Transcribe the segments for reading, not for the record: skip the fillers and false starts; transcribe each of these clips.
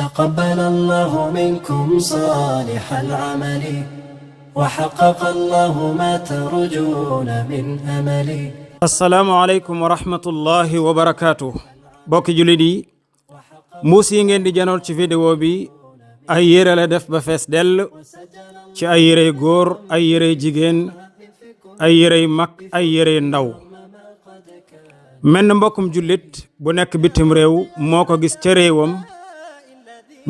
تقبل الله منكم صالح العمل وحقق الله ما ترجون من أمل. السلام عليكم ورحمة الله وبركاته. bokki jullit yi muus yi ngeen di janool ci vidéo bi ay yére la def ba fees dell ci ay yérey góor ay yérey jigéen ay yérey mag ay yérey ndaw. menn mbokkum jullit bu nekk bitim réew moo ko gis ca réewam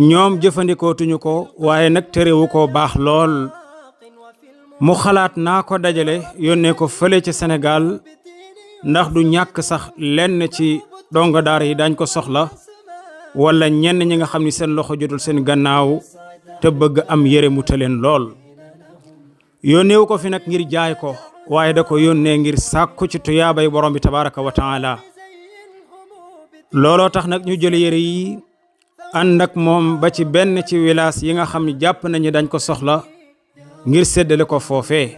ñoom jëfandikootuñu ko waaye nag terewu ko baax lool mu xalaat naa ko dajale yónnee ko fële ci Sénégal ndax du ñàkk sax lenn ci donga daara yi dañ ko soxla wala ñenn ñi nga xam ni seen loxo jotul seen gannaaw te bëgg am yére mu tëleen lool. yónneewu ko fi nag ngir jaay ko waaye da ko yónnee ngir sàkku ci tuyaabay borom bi tabaraka wa taala. looloo tax nag ñu jël yére yi ànd ak moom ba ci benn ci wilaas yi nga xam ni jàpp nañu dañ ko soxla ngir séddale ko foofee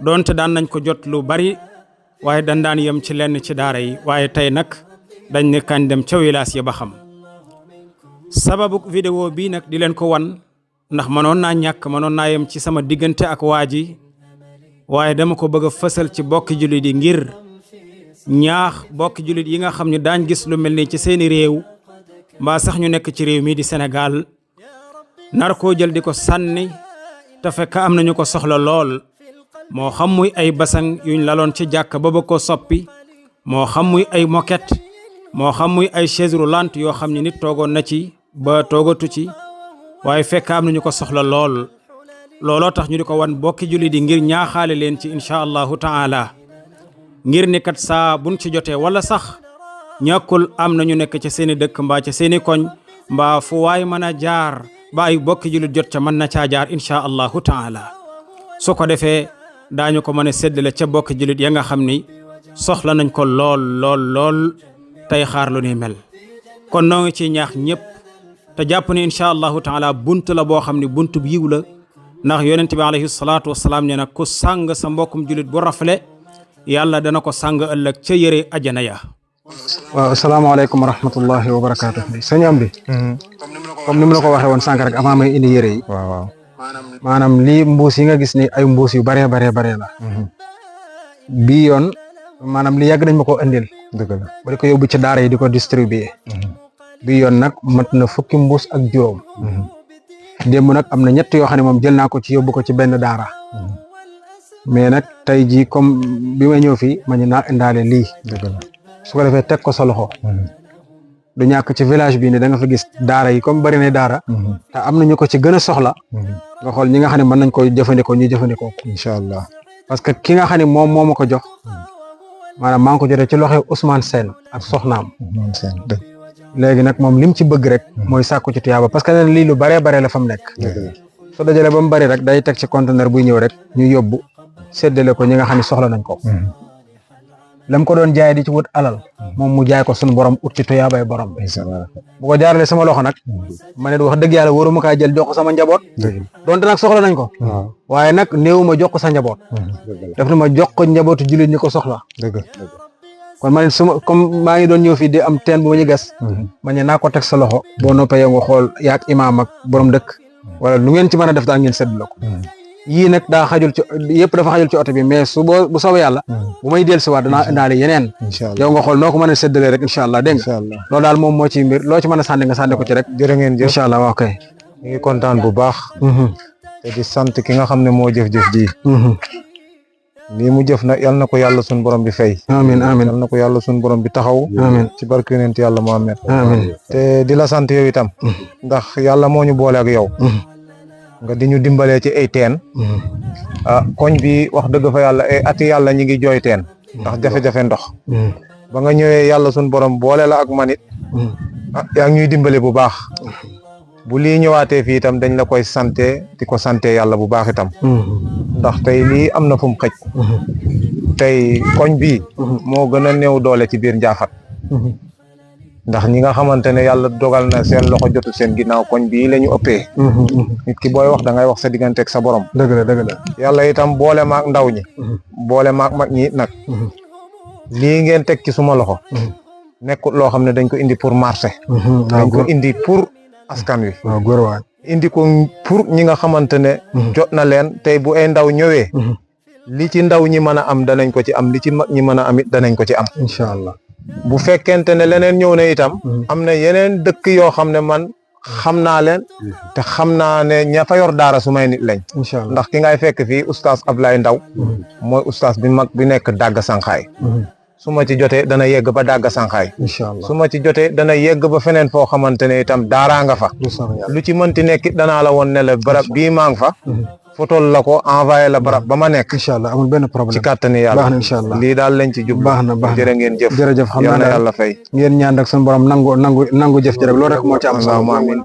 doonte daan nañ ko jot lu bari waaye dañ daan yem ci lenn ci daara yi waaye tey nag dañ ne kañ dem ca wilaas ya ba xam. sababu vidéo bii nag di leen ko wan ndax mënoon naa ñàkk mënoon naa yem ci sama diggante ak waa ji waaye dama ko bëgg a fësal ci bokki jullit yi ngir ñaax bokki jullit yi nga xam ne daañ gis lu mel ni ci seeni réew mbaa sax ñu nekk ci réew mi di Sénégal nar koo jël di ko sànni te fekk am nañu ko soxla lool. moo xam muy ay basang yuñ laloon ci jàkk ba bëgg ko soppi moo xam muy ay moquette moo xam muy ay chaise roulante yoo xam ne nit toogoon na ci ba toogatu ci waaye fekk am nañu ko soxla lool. looloo tax ñu di ko wan bokki julli di ngir ñaaxaale leen ci incha allahu taala ngir ni kat saa buñ ci jotee wala sax ñàkkul am nañu nekk ca seeni dëkk mbaa ca seeni koñ mbaa fu waay mën a jaar ba ay bokki jullit jot ca mën na caa jaar incha allahu taala. su ko defee daañu ko mën a séddale ca bokki jullit ya nga xam ni soxla nañ ko lool tey xaar lu ni mel. kon noo ngi ciy ñaax ñëpp te jàpp ne incha allahu taala bunt la boo xam ne bunt bu yiw la ndax yonent bi alayhi salaatu wasalaam nee na ku sàng sa mbokkum jullit bu rafle yàlla dana ko sàng ëllëg ca yëre ajana ya. waaw asalaamaaleykum wa rahmatullahi wa barakaatu. sëñ Amdi comme ni mu la ko waxee woon sànq rek avant may indi yére yi. waaw maanaam lii mbuus yi nga gis ni ay mbuus yu baree la. bii yoon maanaam li yàgg nañ ma ko indil. dëgg la ba di ko yóbbu ci daara yi di ko distribuer. bii yoon nag mat na fukki mbuus ak juróom. démb nag am na ñett yoo xam ne moom jël naa ko ci yóbbu ko ci benn daara. mais nag tey jii comme bi may ñëw fii ma ñu naa indaale lii. dëgg la su ko defee teg ko sa loxo. du ñàkk ci village bi ne da nga fa gis daara yi comme bari na daara. te am na ñu ko ci gën a soxla. nga xool ñi nga xam ne mën nañ ko jëfandikoo ñu jëfandikoo ko. incha allah parce que ki nga xam ne moom moo ma ko jox. maanaam maa ngi ko jotee ci loxo Ousmane Sène ak soxnaam. léegi nag moom lim ci bëgg rek. mooy sàkku ci tuyaaba parce que lii lu baree la fa mu nekk. su dajalee ba mu bari rek day teg ci conteneur buy ñëw rek ñu yóbbu séddale ko ñi nga xam ne soxla nañ ko. lam ko doon jaay di ci wut alal moom mu jaay ko suñu borom ut ci tuyaabay borom bi bu ko jaarale sama loxo nag ma ne wax dëgg yàlla waruma kaa jël jox ko sama njaboot donte nag soxla nañ ko waaye nag néew ma jox ko sa njaboot daf ne ma jox ko njabootu jullit ñi ko soxla kon ma ne suma comme maa ngi doon ñëw fii di am teen bu ma ñu gas ma ne naa ko teg sa loxo boo noppee yow nga xool yaak imaam ak borom dëkk wala lu ngeen ci mën a def daal ngeen sedd la ko yii nag daa xajul ci yëpp dafa xajul ci oto bi mais bu soobee yàlla bu may dellu si waat danaa indaale yeneen yow nga xool noo ko mën a séddalee rek incha allah dégg nga loolu daal moom moo ci mbir loo ci mën a sànni nga sànni ko ci rek jërë ngeen jëf incha allah waaw kay ñu ngi kontaan bu baax te di sant ki nga xam ne moo jëf-jëf ji lii mu jëf na yal na ko yàlla suñu borom bi fay amiin yal na ko yàlla suñu borom bi taxaw amiin ci barke yonent yàlla Muhammad amiin te di la sant yow itam ndax yàlla moo ñu boole ak yow nga di ñu dimbalee ci ay teen koñ bi wax dëgg fa yàlla ay ati yàlla ñi ngi jooy teen ndax jafe-jafe ndox ba nga ñëwee yàlla suñ borom boole la ak manit yaa ngi ñuy dimbale bu baax bu lii ñëwaatee fii itam dañ la koy sante di ko sante yàlla bu baax itam ndax tey lii am na fu mu xëj tey koñ bi moo gën a néew doole ci biir Njaafat ndax ñi nga xamante ne yàlla dogal na seen loxo jotu seen ginnaaw koñ bii la ñu ëppee nit ki booy wax da ngay wax sa digganteeg sa borom dëgg la yàlla itam boole maak ndaw ñi boole maak mag ñi nag lii ngeen teg ci suma loxo nekkul loo xam ne dañ ko indi pour marché dañ ko indi pour askan wi waaw góor waay indi ko pour ñi nga xamante ne jot na leen tey bu ay ndaw ñëwee li ci ndaw ñi mën a am danañ ko ci am li ci mag ñi mën a am it danañ ko ci am incha allah bu fekkente ne leneen ñëw na itam am na yeneen dëkk yoo xam ne man xam naa leen te xam naa ne ña fa yor daara su may nit lañ incha allah ndax ki ngay fekk fii oustaz Ablaye Ndaw mooy oustaz bi mag bi nekk Dagga Sanxaay su ma ci jotee dana yegg ba Dagga Sanxaay incha allah su ma ci jotee dana yegg ba feneen foo xamante ne itam daaraa nga fa lu ci mënti nekk danaa la woon ne la barab bii maa ngi fa fotol la ko envoyé la barab ba ma nekk incha allah amul benn problème ci kàttani yàlla baax na incha allah lii daal lañ ci jublu baax na jërë ngeen jëf jërëjëf xam yal naa na yàlla fay ngeen ñaan rek suñu borom nangu jëf ji rek loolu rek moo ci am solo allahumma amin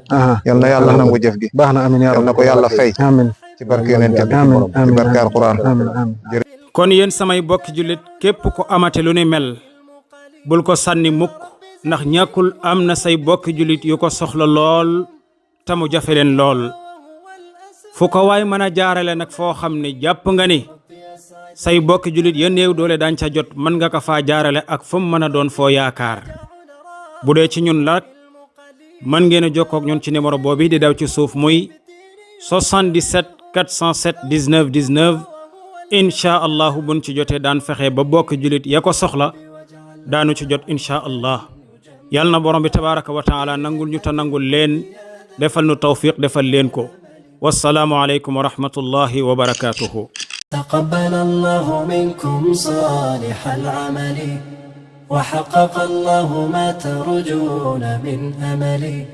yal na yàlla nangu jëf gi baax na amin yal na ko yàlla fay amin ci barke yonent bi amin ci barke alquran amin amin kon yéen samay bokki jullit képp ko amate lu ni mel bul ko sànni mukk ndax ñàkkul am na say bokki jullit yu ko soxla lool te mu jafe leen lool fu ko waay mën a jaarale nag foo xam ne jàpp nga ni say bokki jullit ya néew doole daañ ca jot mën nga ko faa jaarale ak fu mu mën a doon foo yaakaar bu dee ci ñun la mën ngeen a jokkoo ak ñun ci numéro boobu di daw ci suuf muy 77 407 19 19 incha allahu buñ ci jotee daan fexe ba bokki jullit ya ko soxla daanu ci jot incha allah yal na borom bi tabaraka wa taala nangul ñu ta nangul leen defal nu tawfiq defal leen ko wassalaamu aleykum wa rahmatullahi wa barakatuhu تقبل الله منكم صالح العمل وحقق الله ما ترجون من أمل